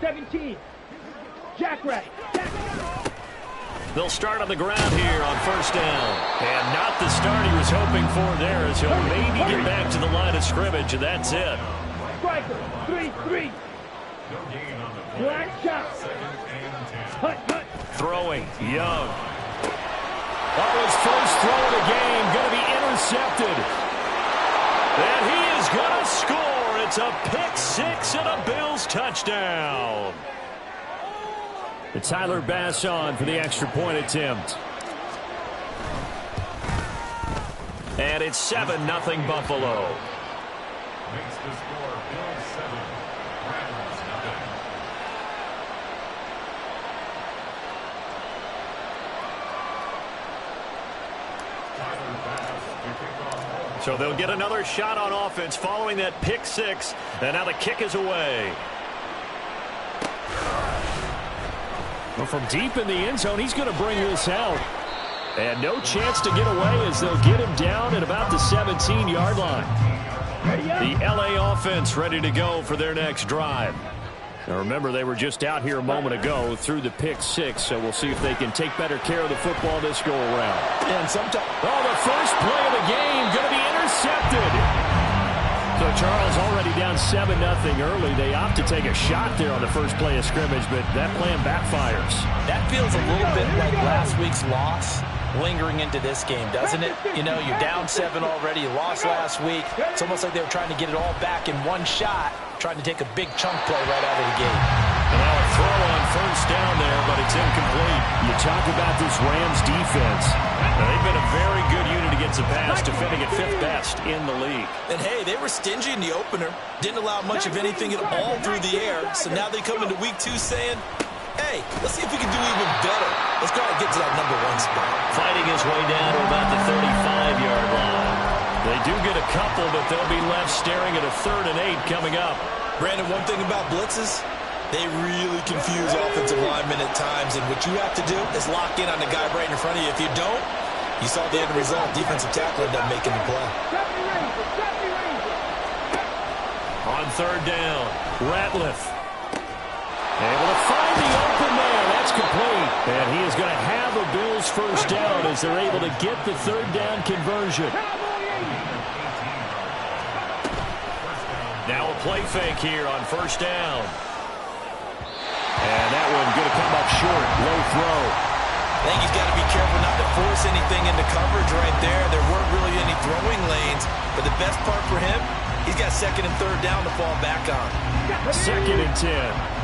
17. Jackrabbit. They'll start on the ground here on first down. And not the start he was hoping for there, as he'll maybe get back to the line of scrimmage, and that's it. Striker, 3-3. Black shot. Hut. Throwing, Young. Oh, his first throw of the game, going to be intercepted. And he is going to score. It's a pick six and a Bills touchdown. And Tyler Bass on for the extra point attempt. And it's 7-0 Buffalo. Makes the score Bills 7, Rams nothing. So they'll get another shot on offense following that pick six. And now the kick is away. Well, from deep in the end zone, he's going to bring this out. And no chance to get away as they'll get him down at about the 17-yard line. The LA offense ready to go for their next drive. Now remember, they were just out here a moment ago through the pick six, so we'll see if they can take better care of the football this go-around. And sometimes, the first play of the game going to be intercepted. So Charles already down 7-0 early. They opt to take a shot there on the first play of scrimmage, but that plan backfires. that feels a little bit like last week's loss lingering into this game, doesn't it? You know, you're down 7 already. You lost last week. It's almost like they were trying to get it all back in one shot, trying to take a big chunk play right out of the gate. And now a throw on first down there, but it's incomplete. You talk about this Rams defense. Now, they've been a very good unit against the pass, defending at 5th best in the league. And, hey, they were stingy in the opener. Didn't allow much of anything at all through the air. So now they come into week 2 saying, hey, let's see if we can do even better. Let's try to get to that number 1 spot. Fighting his way down to about the 35-yard line. They do get a couple, but they'll be left staring at a 3rd and 8 coming up. Brandon, one thing about blitzes, they really confuse offensive linemen at times, and what you have to do is lock in on the guy right in front of you. If you don't, you saw the end result. Defensive tackle ended up making the play. On 3rd down, Ratliff able to find the open man. That's complete. And he is going to have a Bills first down as they're able to get the 3rd down conversion. Now a play fake here on first down. And that one going to come up short. Low throw. I think he's got to be careful not to force anything into coverage right there. There weren't really any throwing lanes. But the best part for him, he's got 2nd and 3rd down to fall back on. 2nd and 10.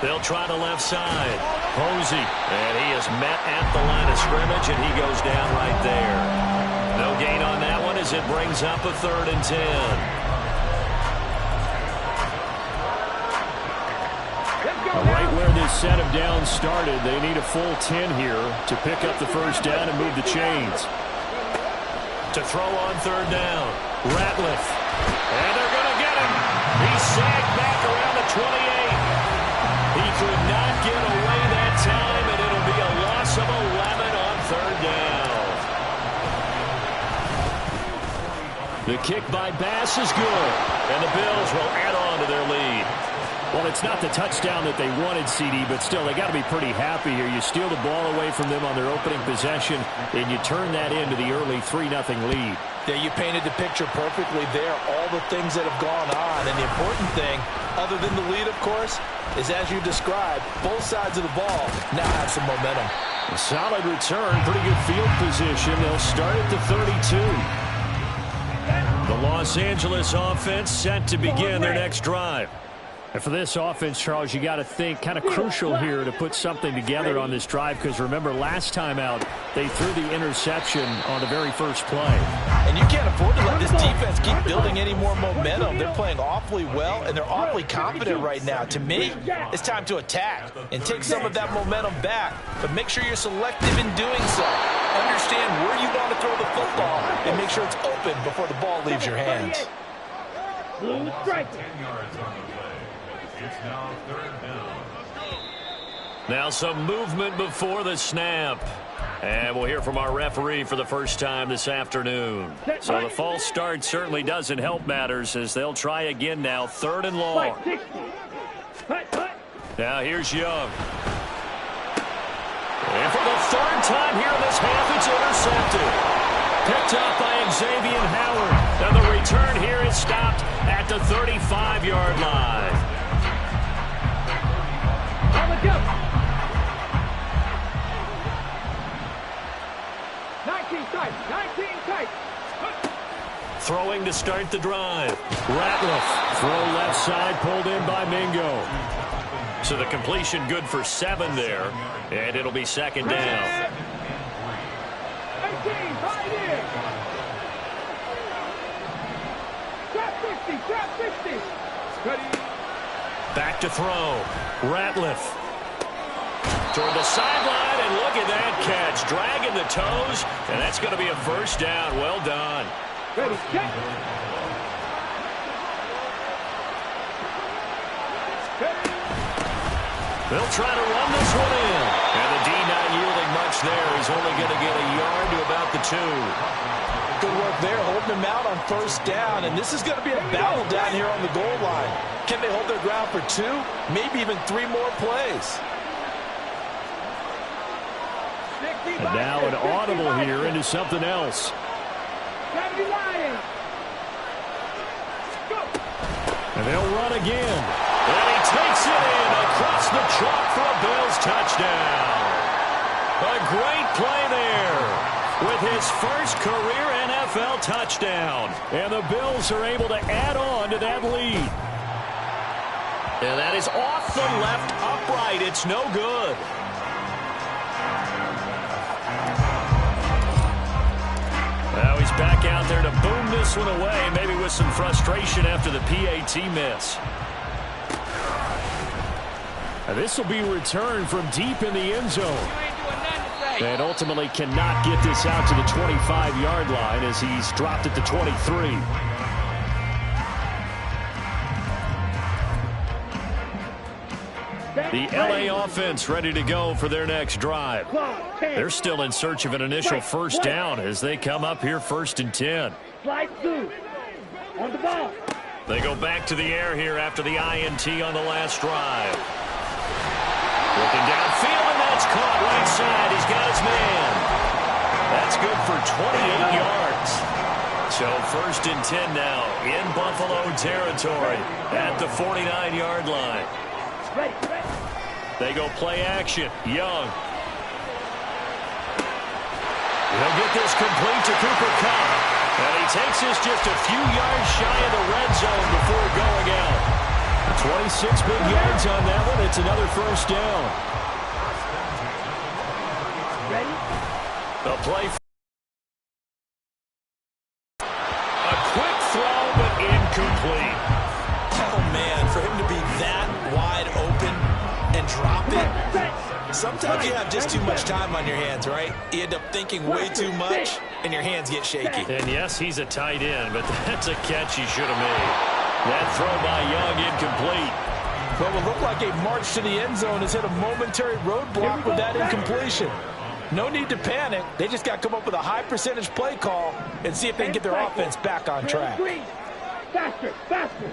They'll try the left side. Posey. And he is met at the line of scrimmage, and he goes down right there. No gain on that one as it brings up a 3rd and 10. Right where this set of downs started, they need a full 10 here to pick up the first down and move the chains. To throw on 3rd down, Ratliff. And they're going to get him. He's sagged back around the 28. He could not get away that time, and it'll be a loss of 11 on 3rd down. The kick by Bass is good, and the Bills will add on to their lead. Well, it's not the touchdown that they wanted, CD, but still, they got to be pretty happy here. You steal the ball away from them on their opening possession, and you turn that into the early 3-0 lead. Yeah, you painted the picture perfectly there, all the things that have gone on. And the important thing, other than the lead, of course, is as you described, both sides of the ball now have some momentum. A solid return, pretty good field position. They'll start at the 32. The Los Angeles offense set to begin their next drive. And for this offense, Charles, you got to think kind of crucial here to put something together on this drive, because remember last time out they threw the interception on the very first play. And you can't afford to let this defense keep building any more momentum. They're playing awfully well, and they're awfully confident right now. To me, it's time to attack and take some of that momentum back. But make sure you're selective in doing so. Understand where you want to throw the football and make sure it's open before the ball leaves your hands. 10 yards on the play. It's now 3rd down. Now some movement before the snap. And we'll hear from our referee for the first time this afternoon. So the false start certainly doesn't help matters as they'll try again now, 3rd and long. Now here's Young. And for the 3rd time here in this half, it's intercepted. Picked up by Xavier Howard. And the return here is stopped at the 35-yard line. On the jump. 19 tight. 19 tight. Throwing to start the drive. Ratliff. Throw left side, pulled in by Mingo. So the completion good for 7 there. And it'll be 2nd down. 18, right in. Trap 50, trap 50. Ready. Back to throw. Ratliff. Toward the sideline, and look at that catch. Dragging the toes, and that's going to be a 1st down. Well done. Ready, check. They'll try to run this one in. And the D not yielding much there. He's only going to get a yard to about the 2. Good work there, holding him out on 1st down. And this is going to be a battle down here on the goal line. Can they hold their ground for 2? Maybe even 3 more plays. And now an audible here into something else. And they'll run again. And he takes it in across the chalk for a Bills touchdown. A great play there with his first career NFL touchdown. And the Bills are able to add on to that lead. And that is off the left upright. It's no good. Now he's back out there to boom this one away, maybe with some frustration after the PAT miss. This will be returned from deep in the end zone. And ultimately cannot get this out to the 25-yard line as he's dropped at the 23. The LA offense ready to go for their next drive. They're still in search of an initial 1st down as they come up here 1st and 10. Slide through. On the ball. They go back to the air here after the INT on the last drive. Looking downfield, and that's caught right side. He's got his man. That's good for 28 yards. So 1st and 10 now in Buffalo territory at the 49-yard line. They go play action. Young. He'll get this complete to Cooper Kupp. And he takes this just a few yards shy of the red zone before going out. 26 big yards on that one. It's another 1st down. Ready? The play. A quick throw, but incomplete. Oh, man, for him to be that wide open and drop it. Sometimes you have just too much time on your hands, right? You end up thinking way too much, and your hands get shaky. And yes, he's a tight end, but that's a catch he should have made. That throw by Young incomplete. Well, it will look like a march to the end zone has hit a momentary roadblock with that incompletion. No need to panic. They just got to come up with a high percentage play call and see if they can get their offense back on track. Faster, faster.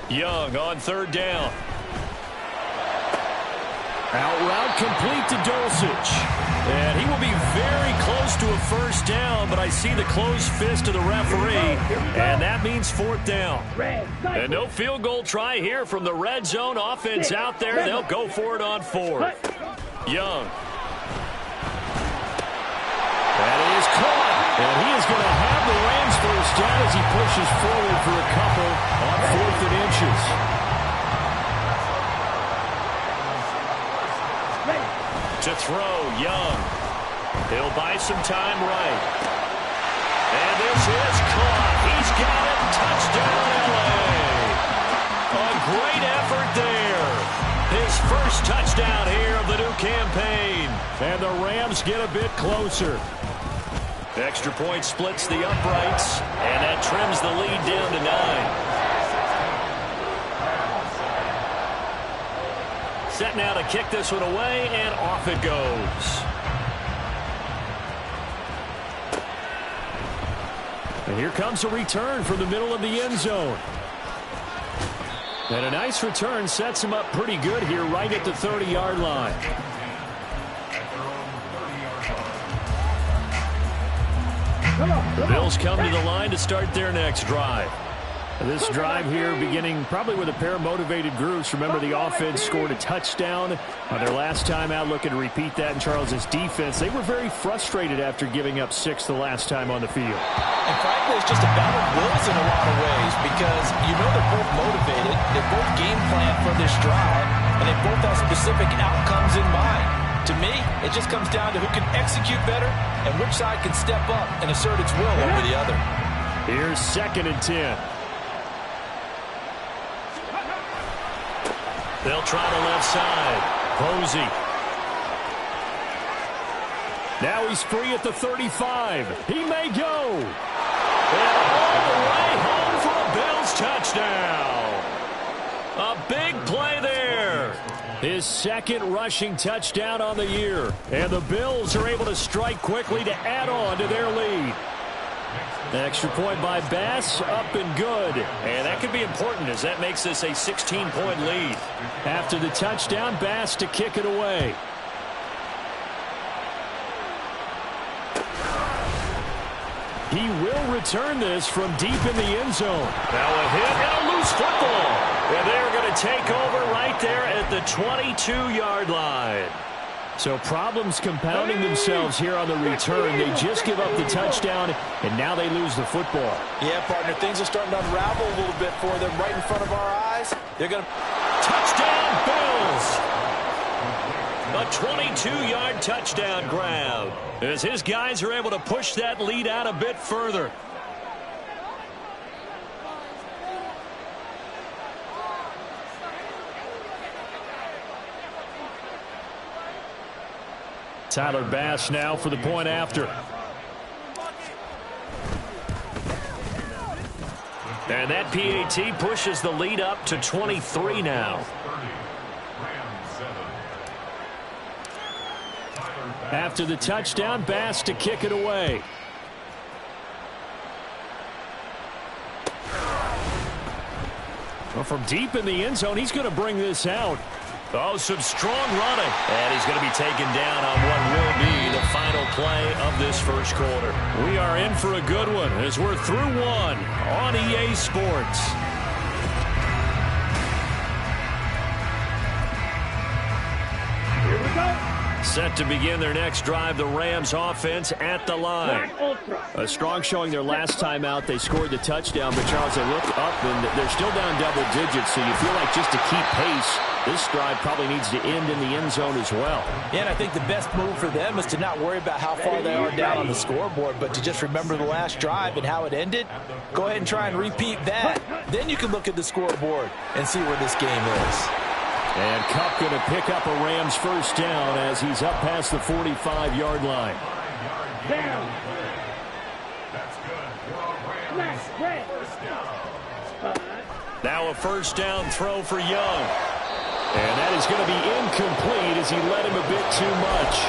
Young on 3rd down. Out route complete to Dulcich. And he will be very close to a 1st down, but I see the closed fist of the referee, and that means 4th down. And no field goal try here from the red zone offense out there. They'll go for it on 4th. Young. That is caught, and he is going to have the Rams 1st down as he pushes forward for a couple on 4th and inches. To throw, Young. He'll buy some time right. And this is caught. He's got it. Touchdown, LA. A great effort there. His 1st touchdown here of the new campaign. And the Rams get a bit closer. Extra point splits the uprights, and that trims the lead down to 9. Set now to kick this one away, and off it goes. And here comes a return from the middle of the end zone. And a nice return sets him up pretty good here right at the 30-yard line. The Bills come to the line to start their next drive. This drive here beginning probably with a pair of motivated groups. Remember, the offense scored a touchdown on their last time out, looking to repeat that in Charles's defense. They were very frustrated after giving up 6 the last time on the field. And frankly, it's just a battle of wills in a lot of ways because you know they're both motivated, they both game plan for this drive, and they both have specific outcomes in mind. To me, it just comes down to who can execute better and which side can step up and assert its will over the other. Here's 2nd and 10. They'll try the left side. Posey. Now he's free at the 35. He may go. And all the way home for a Bills touchdown. A big play there. His 2nd rushing touchdown on the year. And the Bills are able to strike quickly to add on to their lead. Extra point by Bass, up and good. And that could be important as that makes this a 16-point lead. After the touchdown, Bass to kick it away. He will return this from deep in the end zone. Now a hit and a loose football. And they're going to take over right there at the 22-yard line. So problems compounding themselves here on the return. They just give up the touchdown, and now they lose the football. Yeah, partner, things are starting to unravel a little bit for them right in front of our eyes. They're going to... Touchdown, Bills! A 22-yard touchdown grab as his guys are able to push that lead out a bit further. Tyler Bass now for the point after. And that PAT pushes the lead up to 23 now. After the touchdown, Bass to kick it away. Well, from deep in the end zone, he's going to bring this out. Oh, some strong running. And he's going to be taken down on what will be the final play of this first quarter. We are in for a good one as we're through one on EA Sports. Here we go. Set to begin their next drive, the Rams offense at the line. A strong showing their last time out. They scored the touchdown, but Charles, they look up and they're still down double digits, so you feel like just to keep pace, this drive probably needs to end in the end zone as well. Yeah, and I think the best move for them is to not worry about how far they are down on the scoreboard, but to just remember the last drive and how it ended. Go ahead and try and repeat that. Then you can look at the scoreboard and see where this game is. And Kupp going to pick up a Rams first down as he's up past the 45-yard line. Down. Now a first down throw for Young. And that is going to be incomplete as he led him a bit too much.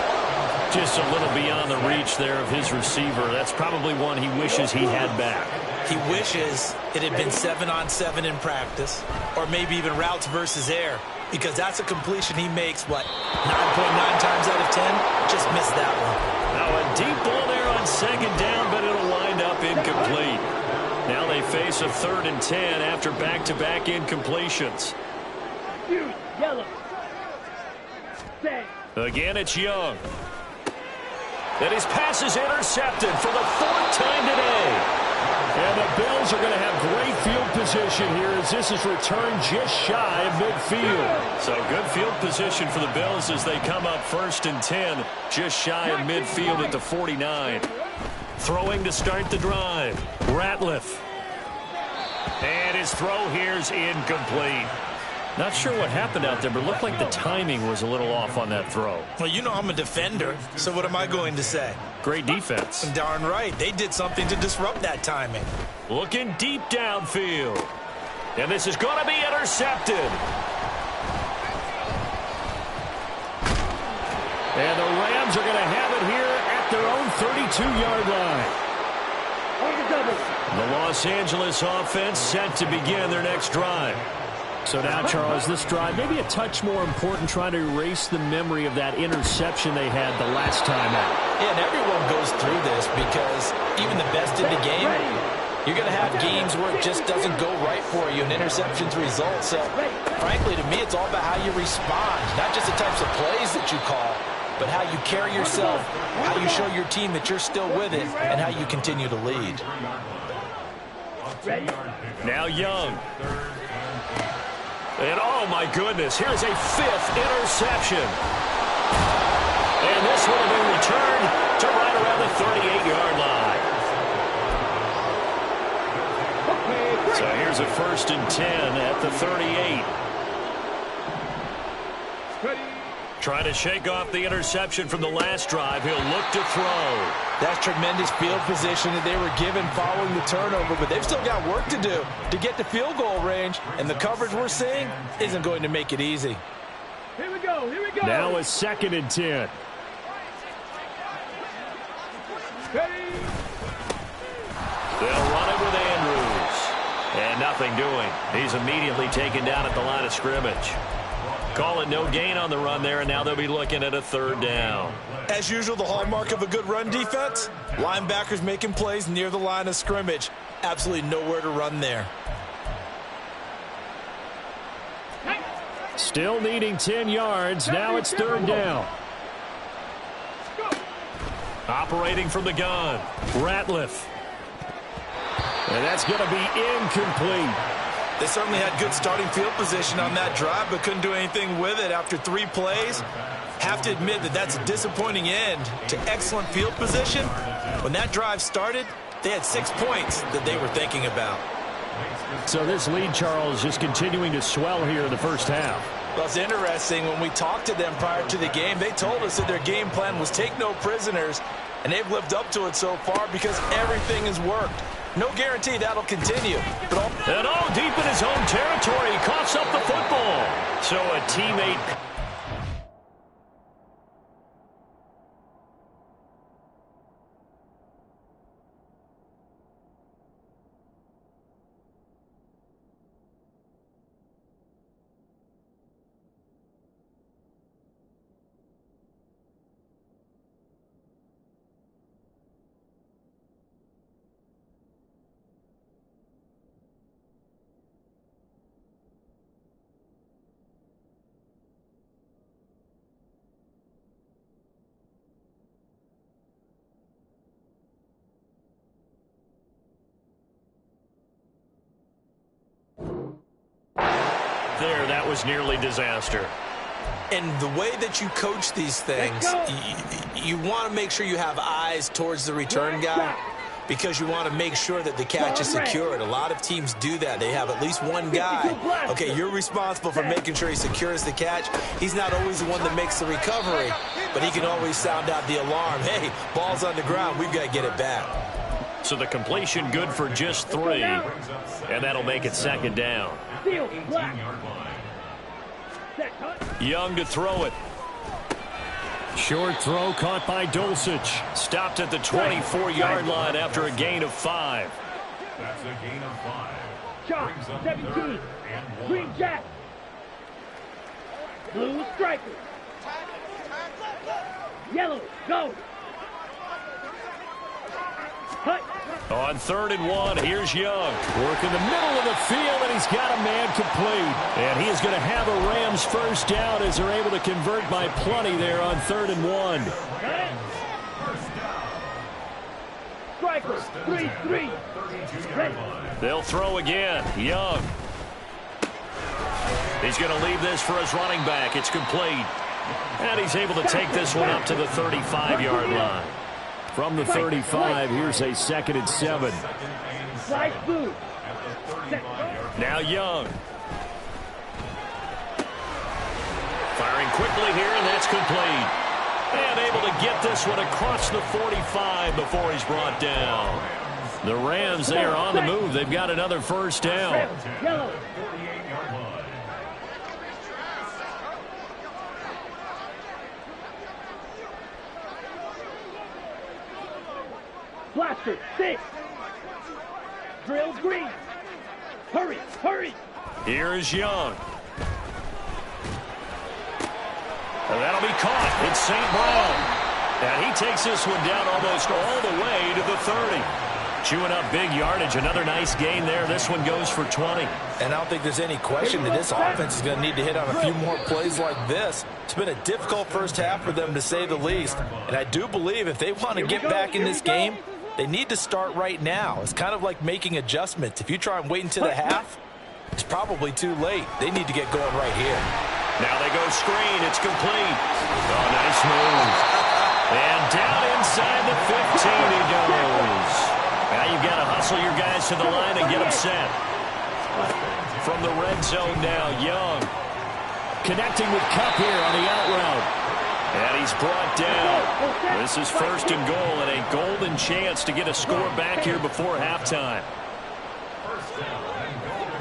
Just a little beyond the reach there of his receiver. That's probably one he wishes he had back. He wishes it had been 7-on-7 in practice, or maybe even routes versus air, because that's a completion he makes, what, 9.9 times out of 10? Just missed that one. Now a deep ball there on second down, but it'll wind up incomplete. Now they face a 3rd and 10 after back-to-back incompletions. Yellow. Again, it's Young. And his pass is intercepted for the 4th time today. And the Bills are going to have great field position here as this is returned just shy of midfield. So good field position for the Bills as they come up 1st and 10, just shy of midfield at the 49. Throwing to start the drive, Ratliff. And his throw here's incomplete. Not sure what happened out there, but it looked like the timing was a little off on that throw. Well, you know I'm a defender, so what am I going to say? Great defense. Darn right. They did something to disrupt that timing. Looking deep downfield. And this is going to be intercepted. And the Rams are going to have it here at their own 32-yard line. On the double. The Los Angeles offense set to begin their next drive. So now, Charles, this drive maybe a touch more important, trying to erase the memory of that interception they had the last time out. Yeah, and everyone goes through this because even the best in the game, you're going to have games where it just doesn't go right for you, and interceptions result. So, frankly, to me, it's all about how you respond, not just the types of plays that you call, but how you carry yourself, how you show your team that you're still with it, and how you continue to lead. Now Young. And, oh, my goodness, here's a 5th interception. And this will have been returned to right around the 38-yard line. So here's a 1st and 10 at the 38. Trying to shake off the interception from the last drive. He'll look to throw. That's tremendous field position that they were given following the turnover, but they've still got work to do to get to field goal range, and the coverage we're seeing isn't going to make it easy. Here we go, here we go. Now a 2nd and 10. They'll run it with Andrews. And nothing doing. He's immediately taken down at the line of scrimmage. Call it no gain on the run there, and now they'll be looking at a 3rd down. As usual, the hallmark of a good run defense, linebackers making plays near the line of scrimmage. Absolutely nowhere to run there. Still needing 10 yards. Now it's 3rd down. Operating from the gun, Ratliff. And that's going to be incomplete. They certainly had good starting field position on that drive, but couldn't do anything with it after 3 plays. Have to admit that that's a disappointing end to excellent field position. When that drive started, they had 6 points that they were thinking about. So this lead, Charles, just continuing to swell here in the first half. Well, it's interesting. When we talked to them prior to the game, they told us that their game plan was take no prisoners, and they've lived up to it so far because everything has worked. No guarantee that'll continue. And all deep in his own territory, he coughs up the football. So a teammate. There, that was nearly disaster. And the way that you coach these things, you want to make sure you have eyes towards the return guy because you want to make sure that the catch is secured. A lot of teams do that. They have at least one guy. Okay, you're responsible for making sure he secures the catch. He's not always the one that makes the recovery, but he can always sound out the alarm. Hey, ball's on the ground. We've got to get it back. So the completion good for just 3, and that'll make it 2nd down. Young to throw it. Short throw caught by Dulcich. Stopped at the 24-yard line after a gain of 5. That's a gain of 5. Chop, 17. Green Jack. Blue striker. Yellow, go. Cut. On 3rd and 1, here's Young. Work in the middle of the field, and he's got a man complete. And he is going to have a Rams 1st down as they're able to convert by plenty there on 3rd and 1. Striker, 3-3. Ready. They'll throw again. Young. He's going to leave this for his running back. It's complete. And he's able to take this one up to the 35-yard line. From the 35, here's a 2nd and 7. Slice blue. Now Young. Firing quickly here, and that's complete. And able to get this one across the 45 before he's brought down. The Rams, they are on the move. They've got another 1st down. Yellow. Blaster, 6. Drill green. Hurry, hurry. Here is Young. And that'll be caught. It's St. Brown. And he takes this one down almost all the way to the 30. Chewing up big yardage. Another nice gain there. This one goes for 20. And I don't think there's any question that this offense is going to need to hit on a few more plays like this. It's been a difficult first half for them, to say the least. And I do believe if they want to get back in this game, they need to start right now. It's kind of like making adjustments. If you try and wait until the half, it's probably too late. They need to get going right here. Now they go screen. It's complete. Oh, nice move. And down inside the 15 he goes. Now you've got to hustle your guys to the line and get them set. From the red zone now, Young. Connecting with Cup here on the out route. And he's brought down. This is 1st and goal, and a golden chance to get a score back here before halftime.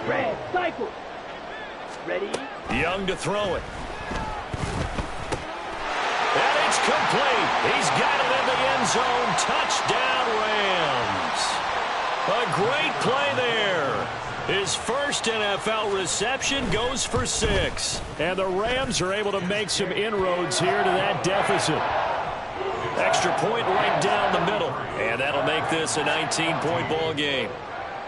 Red, cycle. Ready? Young to throw it. And it's complete. He's got it in the end zone. Touchdown, Rams. A great play there. His first NFL reception goes for 6. And the Rams are able to make some inroads here to that deficit. Extra point right down the middle. And that'll make this a 19-point ball game.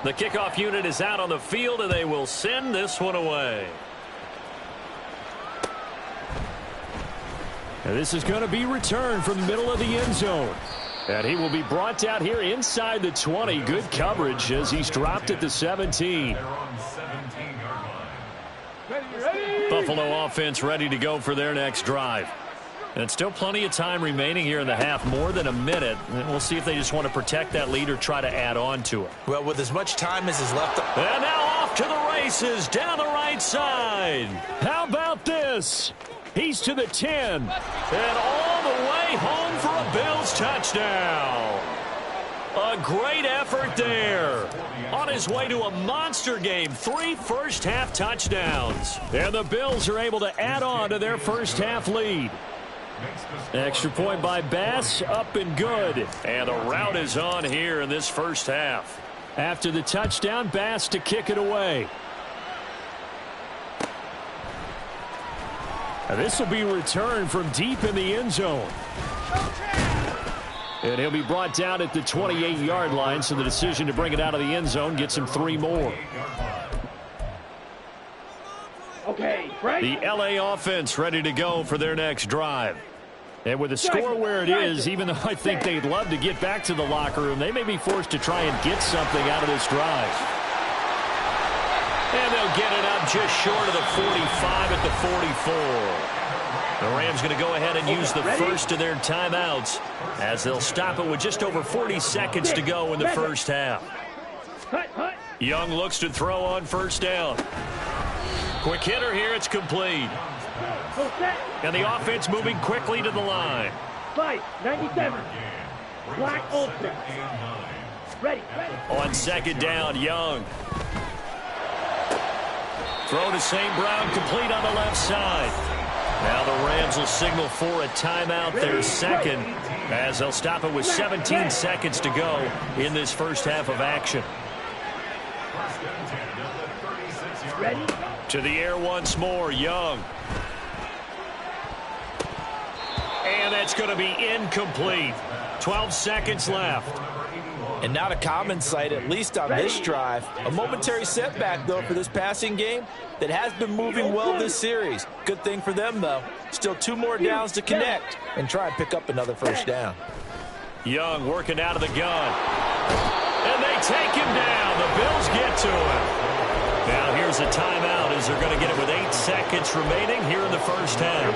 The kickoff unit is out on the field, and they will send this one away. And this is going to be returned from the middle of the end zone. And he will be brought down here inside the 20. Good coverage as he's dropped at the 17. Buffalo offense ready to go for their next drive. And still plenty of time remaining here in the half, more than a minute. And we'll see if they just want to protect that lead or try to add on to it. Well, with as much time as is left. And now off to the races down the right side. How about this? He's to the 10. And all the way home for a Bills touchdown. A great effort there. On his way to a monster game. 3 first-half touchdowns. And the Bills are able to add on to their first-half lead. Extra point by Bass, up and good. And the route is on here in this first half. After the touchdown, Bass to kick it away. And this will be returned from deep in the end zone. And he'll be brought down at the 28-yard line, so the decision to bring it out of the end zone gets him 3 more. Okay, right. The LA offense ready to go for their next drive. And with the score where it is, even though I think they'd love to get back to the locker room, they may be forced to try and get something out of this drive. And they'll get it up just short of the 45 at the 44. The Rams going to go ahead and use the first of their timeouts as they'll stop it with just over 40 seconds to go in the first half. Young looks to throw on first down. Quick hitter here, it's complete. And the offense moving quickly to the line. 97. Black Ultra. Ready. On second down, Young. Throw to St. Brown, complete on the left side. Now the Rams will signal for a timeout, their second, as they'll stop it with 17 seconds to go in this first half of action. Ready? To the air once more, Young. And that's going to be incomplete. 12 seconds left. And not a common sight, at least on this drive. A momentary setback, though, for this passing game that has been moving well this series. Good thing for them, though. Still 2 more downs to connect and try and pick up another first down. Young working out of the gun. And they take him down. The Bills get to him. Now here's a timeout as they're going to get it with 8 seconds remaining here in the first half.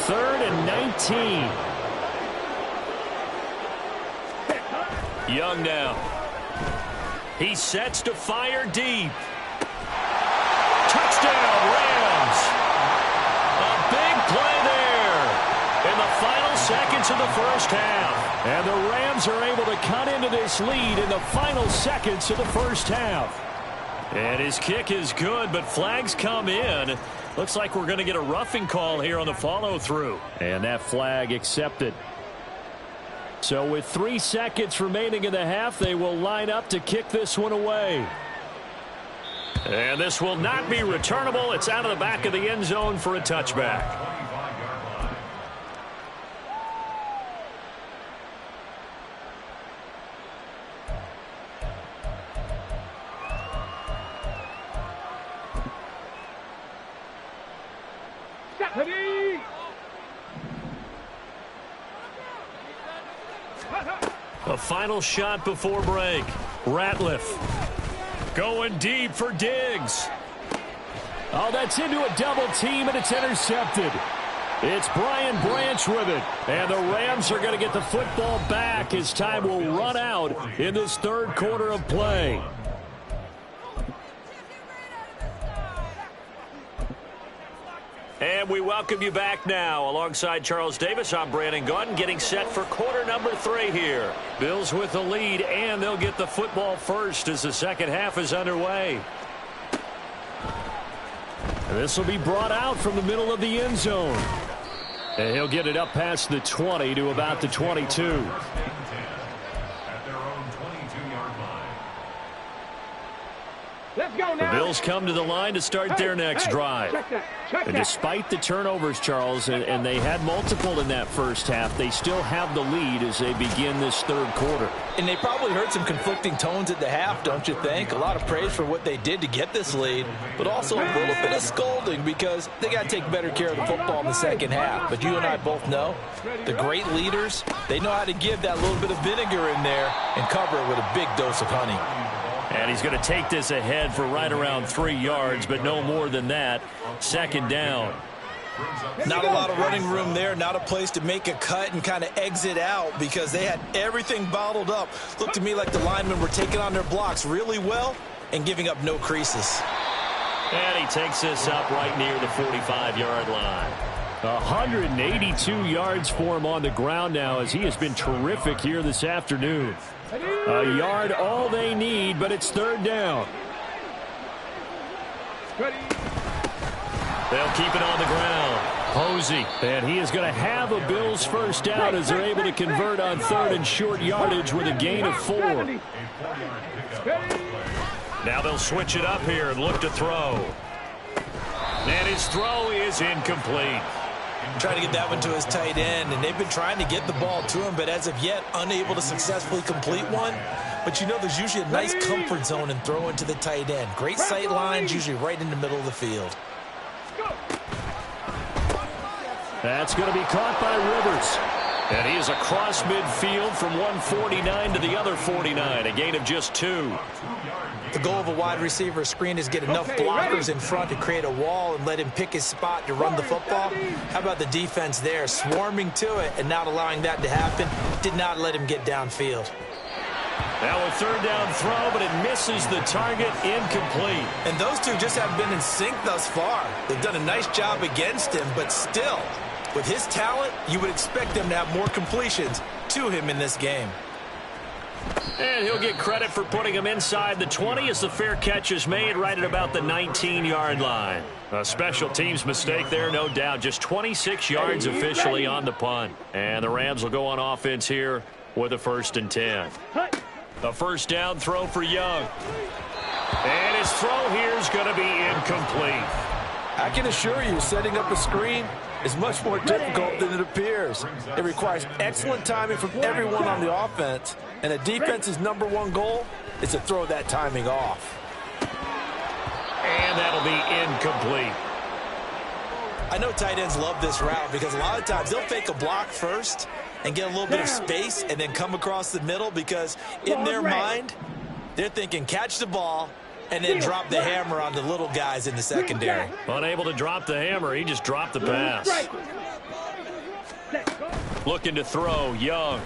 3rd and 19. Young now. He sets to fire deep. Touchdown, Rams. A big play there in the final seconds of the first half. And the Rams are able to cut into this lead in the final seconds of the first half. And his kick is good, but flags come in. Looks like we're going to get a roughing call here on the follow-through. And that flag accepted. So with 3 seconds remaining in the half, they will line up to kick this one away. And this will not be returnable. It's out of the back of the end zone for a touchback. Ready. A final shot before break. Ratliff going deep for Diggs. Oh, that's into a double team, and it's intercepted. It's Brian Branch with it. And the Rams are going to get the football back as time will run out in this third quarter of play. And we welcome you back now. Alongside Charles Davis, I'm Brandon Gaudin, getting set for quarter number 3 here. Bills with the lead, and they'll get the football first as the second half is underway. And this will be brought out from the middle of the end zone. And he'll get it up past the 20 to about the 22. At their own 22-yard line. Let's go The now. Bills come to the line to start their next drive. Check that. Check And that. despite the turnovers, Charles, and they had multiple in that first half, they still have the lead as they begin this third quarter. And they probably heard some conflicting tones at the half, don't you think? A lot of praise for what they did to get this lead, but also a little bit of scolding because they got to take better care of the football in the second half. But you and I both know the great leaders, they know how to give that little bit of vinegar in there and cover it with a big dose of honey. And he's going to take this ahead for right around 3 yards, but no more than that. Second down. Not a lot of running room there, not a place to make a cut and kind of exit out because they had everything bottled up. Looked to me like the linemen were taking on their blocks really well and giving up no creases. And he takes this up right near the 45-yard line. 182 yards for him on the ground now as he has been terrific here this afternoon. A yard all they need, but it's third down. Ready. They'll keep it on the ground. Posey, and he is going to have a Bills first down as they're able to convert on third and short yardage with a gain of 4. Now they'll switch it up here and look to throw. And his throw is incomplete. Trying to get that one to his tight end, and they've been trying to get the ball to him, but as of yet, unable to successfully complete one. But you know there's usually a nice comfort zone in throwing to the tight end. Great sight lines, usually right in the middle of the field. That's going to be caught by Rivers. And he is across midfield from 149 to the other 49, a gain of just 2. The goal of a wide receiver screen is get enough blockers in front to create a wall and let him pick his spot to run the football. How about the defense there, swarming to it and not allowing that to happen? Did not let him get downfield. Now a third down throw, but it misses the target, incomplete. And those two just haven't been in sync thus far. They've done a nice job against him, but still, with his talent, you would expect them to have more completions to him in this game. And he'll get credit for putting him inside the 20 as the fair catch is made right at about the 19-yard line. A special teams mistake there, no doubt. Just 26 yards officially on the punt. And the Rams will go on offense here with a 1st and 10. A first down throw for Young. And his throw here is going to be incomplete. I can assure you, setting up a screen is much more difficult than it appears. It requires excellent timing from everyone on the offense, and a defense's #1 goal is to throw that timing off. And that'll be incomplete. I know tight ends love this route because a lot of times they'll fake a block first and get a little bit of space and then come across the middle because in their mind, they're thinking catch the ball and then drop the hammer on the little guys in the secondary. Unable to drop the hammer, he just dropped the pass. Looking to throw, Young.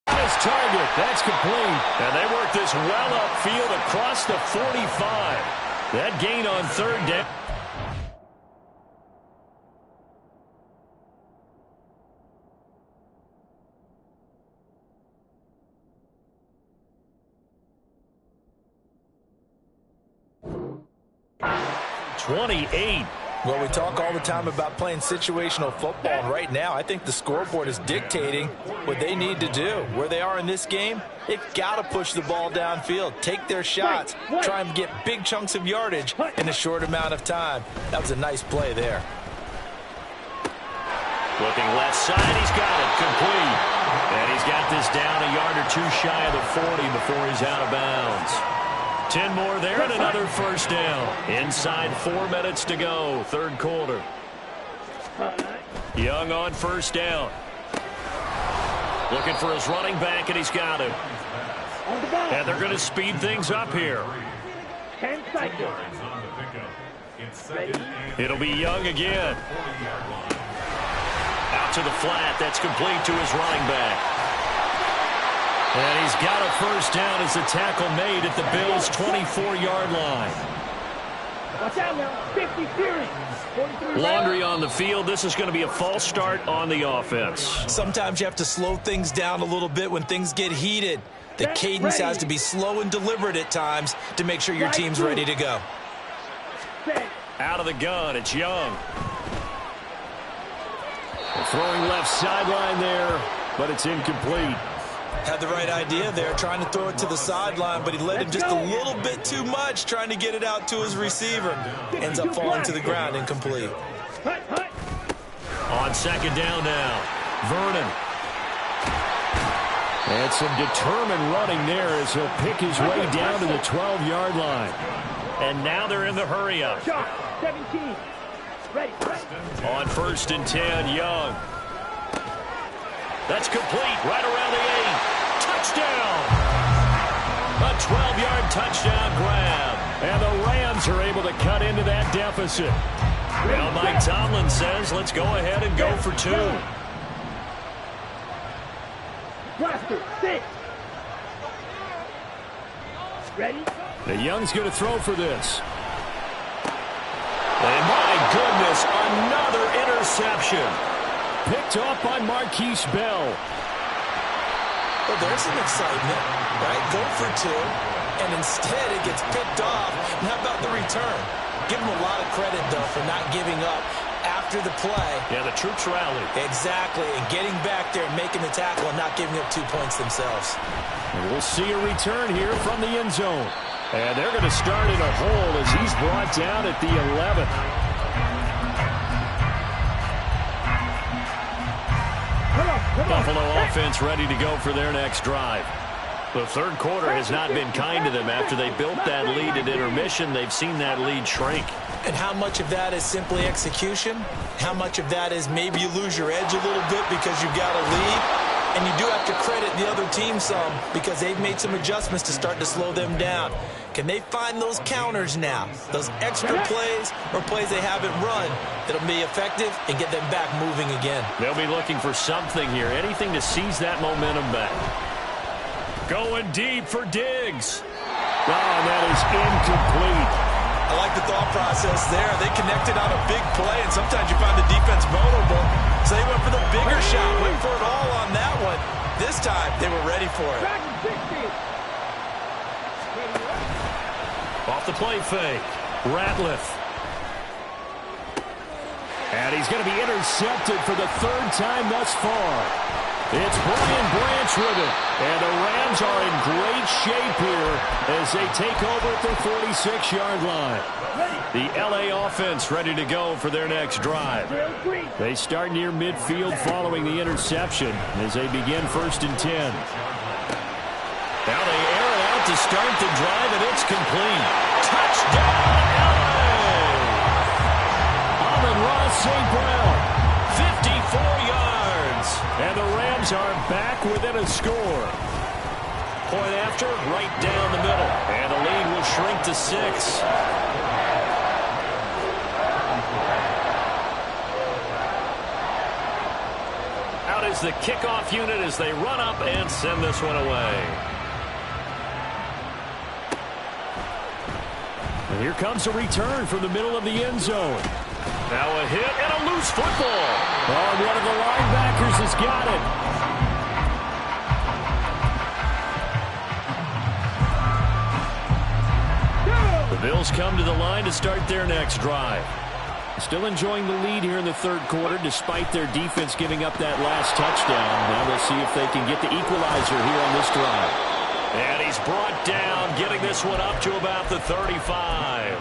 His target, that's complete. And they work this well upfield across the 45. That gain on third down. Well, we talk all the time about playing situational football, and right now I think the scoreboard is dictating what they need to do. Where they are in this game, they've got to push the ball downfield, take their shots, try and get big chunks of yardage in a short amount of time. That was a nice play there. Looking left side, he's got it, complete. And he's got this down a yard or two shy of the 40 before he's out of bounds. 10 more there and another first down. Inside 4 minutes to go, third quarter. Young on first down. Looking for his running back, and he's got it. And they're going to speed things up here. 10 seconds. It'll be Young again. Out to the flat. That's complete to his running back. And he's got a first down as the tackle made at the Bills' 24-yard line. Watch out now. 50 series. Laundry on the field. This is going to be a false start on the offense. Sometimes you have to slow things down a little bit when things get heated. The cadence has to be slow and deliberate at times to make sure your team's ready to go. Out of the gun, it's Young. Throwing left sideline there, but it's incomplete. Had the right idea there, trying to throw it to the sideline, but he led him just a little bit too much, trying to get it out to his receiver. Ends up falling to the ground, incomplete. On second down now, Vernon. And some determined running there as he'll pick his way down to the 12-yard line. And now they're in the hurry-up. 17. Ready. On first and 10, Young. That's complete, right around the 8. Touchdown! A 12-yard touchdown grab. And the Rams are able to cut into that deficit. Well, Mike Tomlin says, let's go ahead and go for 2. Blaster, 6. Ready? The Young's going to throw for this. And my goodness, another interception. Picked off by Marquise Bell. Well, there's some excitement, right? Go for 2, and instead it gets picked off. And how about the return? Give him a lot of credit, though, for not giving up after the play. Yeah, the troops rallied. Exactly, and getting back there and making the tackle and not giving up 2 points themselves. And we'll see a return here from the end zone. And they're going to start in a hole as he's brought down at the 11th. Buffalo offense ready to go for their next drive. The third quarter has not been kind to them. After they built that lead at intermission, they've seen that lead shrink. And how much of that is simply execution? How much of that is maybe you lose your edge a little bit because you've got a lead? And you do have to credit the other team some because they've made some adjustments to start to slow them down. Can they find those counters now, those extra plays or plays they haven't run that'll be effective and get them back moving again? They'll be looking for something here, anything to seize that momentum back. Going deep for Diggs. Oh, and that is incomplete. I like the thought process there. They connected on a big play, and sometimes you find the defense vulnerable. So they went for the bigger shot, went for it all on that one. This time, they were ready for it. Off the play fake, Ratliff. And he's going to be intercepted for the 3rd time thus far. It's Brian Branch with it. And the Rams are in great shape here as they take over at their 46-yard line. The LA offense ready to go for their next drive. They start near midfield following the interception as they begin 1st and 10. Now they air it out to start the drive, and it's complete. Touchdown, LA! Amon-Ra St. Brown, 54 yards. And the Rams are back within a score. Point after, right down the middle. And the lead will shrink to 6. Out is the kickoff unit as they run up and send this one away. And here comes a return from the middle of the end zone. Now a hit and a loose football. Oh, one of the linebackers has got it. The Bills come to the line to start their next drive. Still enjoying the lead here in the third quarter, despite their defense giving up that last touchdown. Now we'll see if they can get the equalizer here on this drive. And he's brought down, getting this one up to about the 35.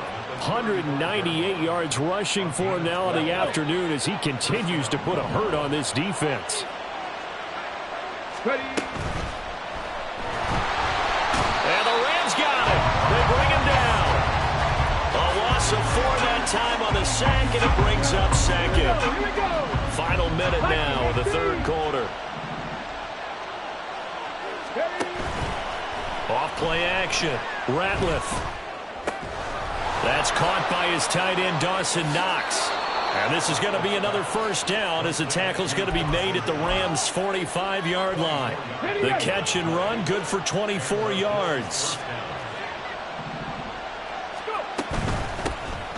198 yards rushing for him now in the afternoon as he continues to put a hurt on this defense. Ready. And the Rams got him. They bring him down. A loss of 4 that time on the sack, and it brings up second. Here we go. Final minute now of the third quarter. Off play action. Ratliff. That's caught by his tight end, Dawson Knox. And this is going to be another first down as the tackle's going to be made at the Rams' 45-yard line. The catch and run, good for 24 yards.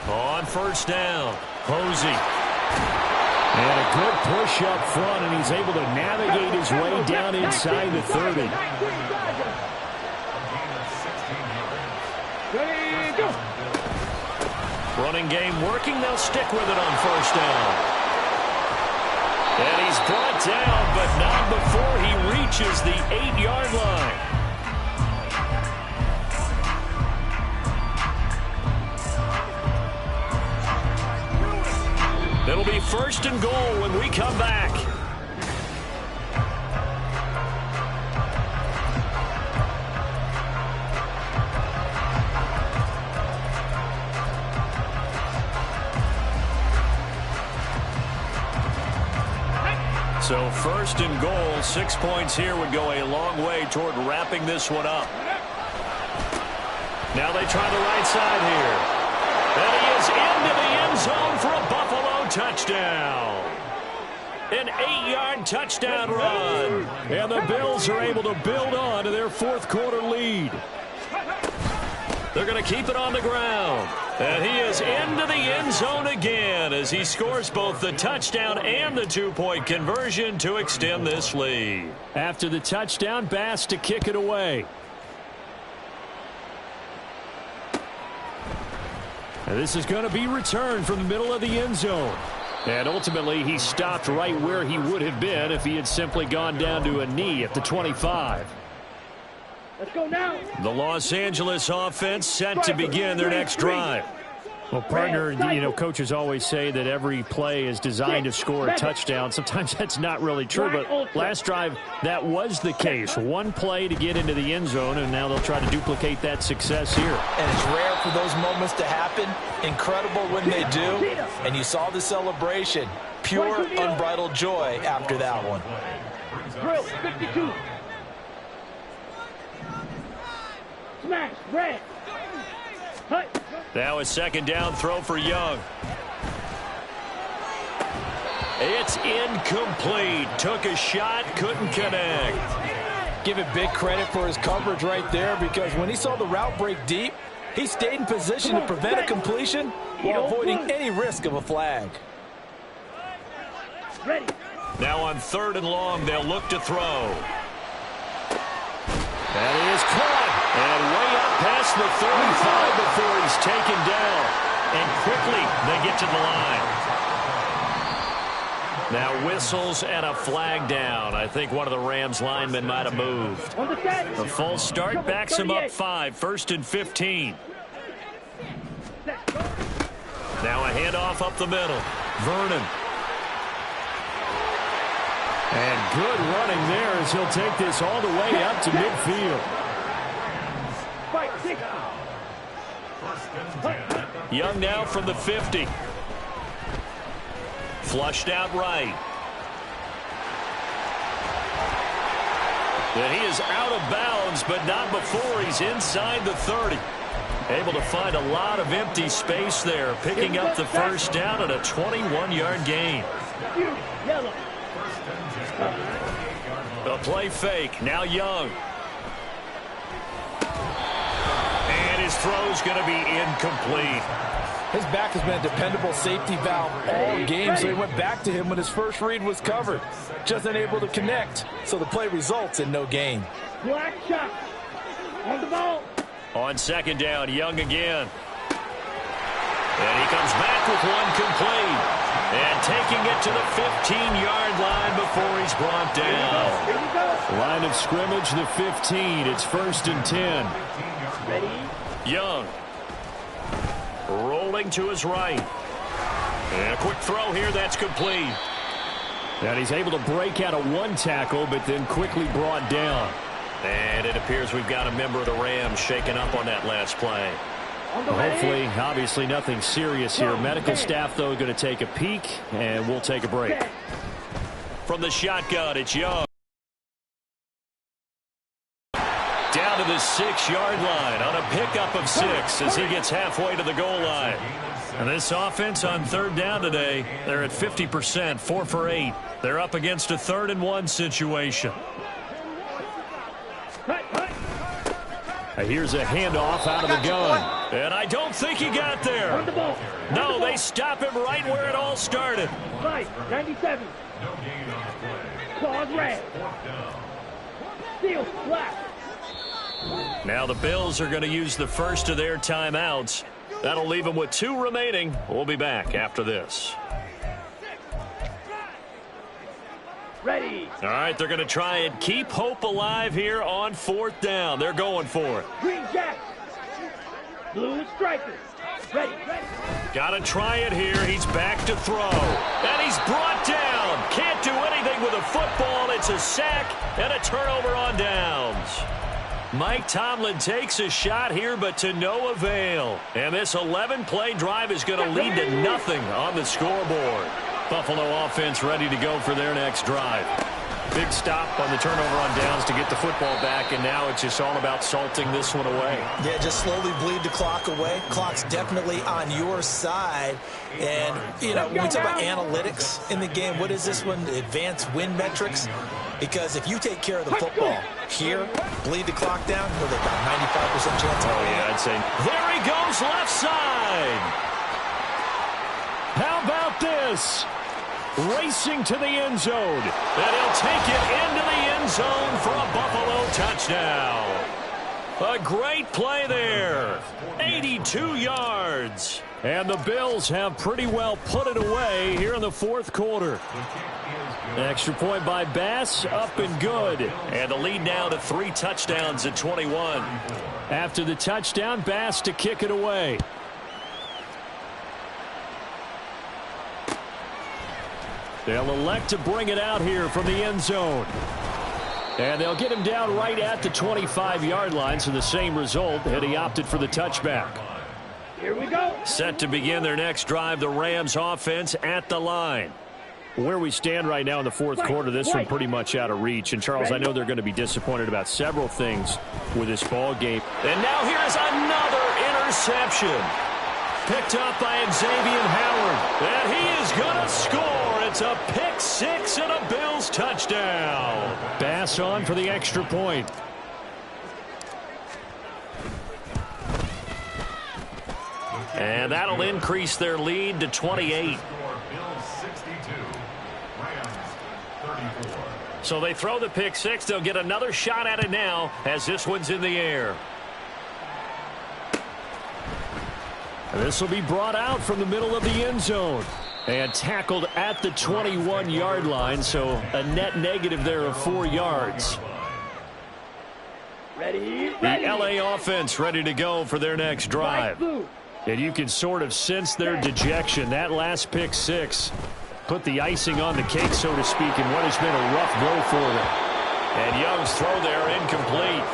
On first down, Posey. And a good push up front, and he's able to navigate his way down inside the 30. Ready, go. Running game working. They'll stick with it on first down. And he's brought down, but not before he reaches the 8-yard line. It'll be first and goal when we come back. So first and goal, 6 points here would go a long way toward wrapping this one up. Now they try the right side here. And he is into the end zone for a Buffalo touchdown. An 8-yard touchdown run. And the Bills are able to build on to their fourth quarter lead. They're going to keep it on the ground. And he is into the end zone again as he scores both the touchdown and the 2-point conversion to extend this lead. After the touchdown, Bass to kick it away. And this is going to be returned from the middle of the end zone. And ultimately, he stopped right where he would have been if he had simply gone down to a knee at the 25. Let's go now. The Los Angeles offense set to begin their next drive. Well, partner, you know, coaches always say that every play is designed to score a touchdown. Sometimes that's not really true, but last drive, that was the case. One play to get into the end zone, and now they'll try to duplicate that success here. And it's rare for those moments to happen. Incredible when they do. And you saw the celebration. Pure, unbridled joy after that one. Drill, 52. Smash, red. Hut. Now a second down throw for Young. It's incomplete. Took a shot, couldn't connect. Give it big credit for his coverage right there, because when he saw the route break deep, he stayed in position to prevent a completion while avoiding any risk of a flag. Ready. Now on third and long, they'll look to throw. That is caught. And way up past the 35 before he's taken down. And quickly they get to the line. Now whistles and a flag down. I think one of the Rams linemen might have moved. The false start backs him up 5. First and 15. Now a handoff up the middle. Vernon. And good running there as he'll take this all the way up to midfield. Young now from the 50. Flushed out right. And he is out of bounds, but not before he's inside the 30. Able to find a lot of empty space there, picking up the first down at a 21-yard gain. A play fake. Now Young. And his throw's going to be incomplete. His back has been a dependable safety valve all game, so he went back to him when his first read was covered. Just unable to connect, so the play results in no gain. Black shot. On the ball. On second down, Young again. And he comes back with one complete. And taking it to the 15-yard line before he's brought down. Line of scrimmage, the 15. It's 1st and 10. Ready? Young. Rolling to his right. And a quick throw here, that's complete. And he's able to break out of one tackle, but then quickly brought down. And it appears we've got a member of the Rams shaken up on that last play. Hopefully, obviously nothing serious here. Medical staff, though, going to take a peek, and we'll take a break. From the shotgun, it's Young. Down to the 6-yard line on a pickup of 6 as he gets halfway to the goal line. And this offense on 3rd down today, they're at 50%, 4 for 8. They're up against a 3rd and 1 situation. Here's a handoff out of the gun. And I don't think he got there. No, they stop him right where it all started. 97. Claws red. Steel black. Now the Bills are going to use the first of their timeouts. That'll leave them with 2 remaining. We'll be back after this. Ready. All right, they're going to try and keep hope alive here on 4th down. They're going for it. Green Jack. Blue stripers. Ready. Got to try it here. He's back to throw. And he's brought down. Can't do anything with a football. It's a sack and a turnover on downs. Mike Tomlin takes a shot here, but to no avail. And this 11-play drive is going to lead to nothing on the scoreboard. Buffalo offense ready to go for their next drive. Big stop on the turnover on downs to get the football back, and now it's just all about salting this one away. Yeah, just slowly bleed the clock away. Clock's definitely on your side. And, you know, when we talk about analytics in the game, what is this one? Advanced win metrics? Because if you take care of the football here, bleed the clock down, well, they've got 95% chance of winning. Yeah, I'd say. There he goes, left side. How about this? Racing to the end zone. And he'll take it into the end zone for a Buffalo touchdown. A great play there. 82 yards. And the Bills have pretty well put it away here in the 4th quarter. Extra point by Bass, up and good. And the lead now to 3 touchdowns at 21. After the touchdown, Bass to kick it away. They'll elect to bring it out here from the end zone. And they'll get him down right at the 25-yard line, so the same result, and he opted for the touchback. Here we go. Set to begin their next drive, the Rams offense at the line. Where we stand right now in the 4th quarter, this one pretty much out of reach. And, Charles, I know they're going to be disappointed about several things with this ball game. And now here's another interception. Picked up by Xavier Howard. And he is going to score. It's a pick 6 and a Bills touchdown. Bass on for the extra point. And that'll increase their lead to 28. So they throw the pick 6. They'll get another shot at it now as this one's in the air. And this will be brought out from the middle of the end zone. And tackled at the 21-yard line, so a net negative there of 4 yards. Ready. The LA offense ready to go for their next drive. And you can sort of sense their dejection. That last pick 6 put the icing on the cake, so to speak, in what has been a rough go for them. And Young's throw there incomplete.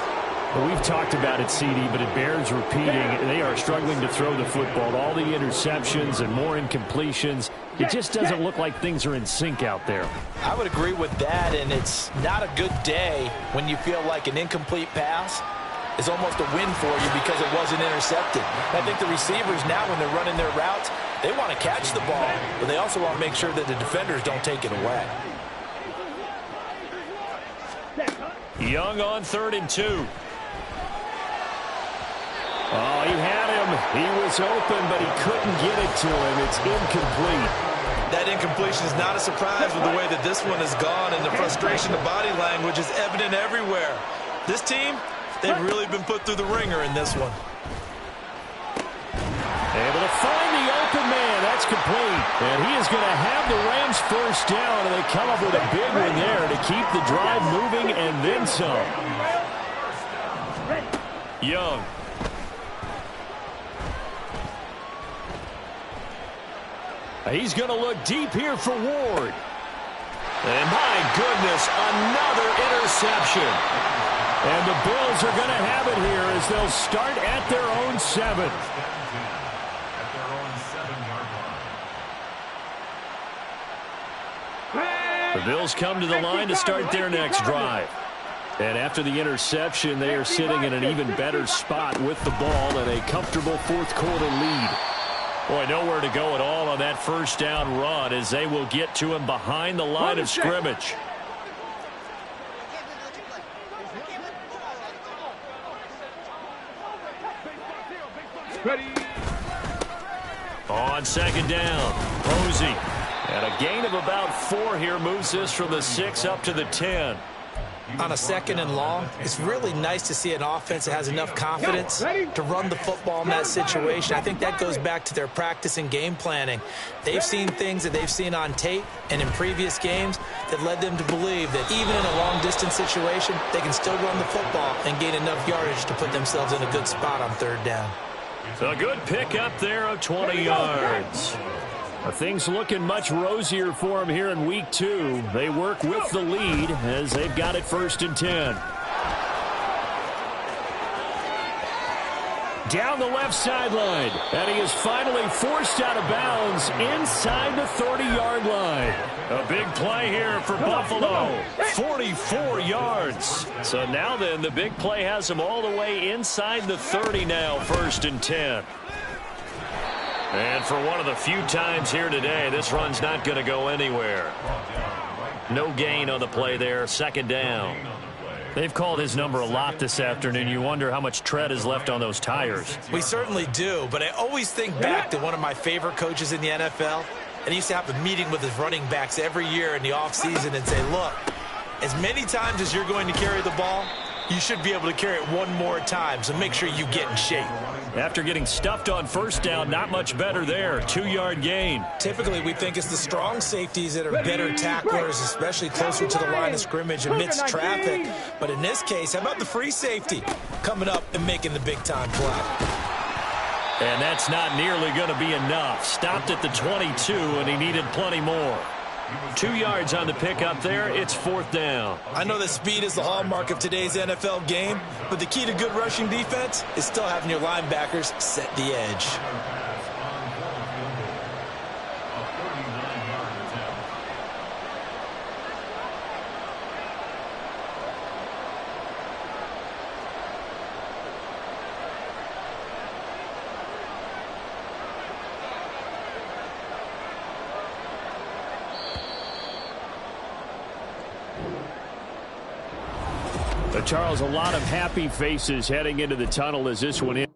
Well, we've talked about it, CD, but it bears repeating. They are struggling to throw the football. All the interceptions and more incompletions. It just doesn't look like things are in sync out there. I would agree with that, and it's not a good day when you feel like an incomplete pass is almost a win for you because it wasn't intercepted. I think the receivers now, when they're running their routes, they want to catch the ball, but they also want to make sure that the defenders don't take it away. Young on 3rd and 2. Oh, he had him. He was open, but he couldn't get it to him. It's incomplete. That incompletion is not a surprise with the way that this one has gone, and the frustration, the body language is evident everywhere. This team, they've really been put through the ringer in this one. Able to find the That's complete. And he is going to have the Rams first down, and they come up with a big one there to keep the drive moving and then some. Young. He's going to look deep here for Ward. And my goodness, another interception. And the Bills are going to have it here as they'll start at their own 7. The Bills come to the line to start their next drive. And after the interception, they are sitting in an even better spot with the ball and a comfortable fourth-quarter lead. Boy, nowhere to go at all on that first down run as they will get to him behind the line of scrimmage. Ready. On second down, Posey. And a gain of about 4 here moves this from the 6 up to the 10. On a second and long, it's really nice to see an offense that has enough confidence to run the football in that situation. I think that goes back to their practice and game planning. They've seen things that they've seen on tape and in previous games that led them to believe that even in a long-distance situation, they can still run the football and gain enough yardage to put themselves in a good spot on third down. So a good pick up there of 20 yards. Things looking much rosier for them here in week 2. They work with the lead as they've got it first and 10. Down the left sideline, and he is finally forced out of bounds inside the 30-yard line. A big play here for Buffalo, 44 yards. So now then, the big play has them all the way inside the 30 now, first and 10. And for one of the few times here today, this run's not going to go anywhere. No gain on the play there, second down. They've called his number a lot this afternoon. You wonder how much tread is left on those tires. We certainly do, but I always think back to one of my favorite coaches in the NFL. And he used to have a meeting with his running backs every year in the offseason and say, look, as many times as you're going to carry the ball, you should be able to carry it one more time, so make sure you get in shape. After getting stuffed on first down, not much better there. 2-yard gain. Typically, we think it's the strong safeties that are better tacklers, especially closer to the line of scrimmage amidst traffic. But in this case, how about the free safety coming up and making the big-time play? And that's not nearly going to be enough. Stopped at the 22, and he needed plenty more. 2 yards on the pickup there. It's fourth down. I know that speed is the hallmark of today's NFL game, but the key to good rushing defense is still having your linebackers set the edge. Charles, a lot of happy faces heading into the tunnel as this one is.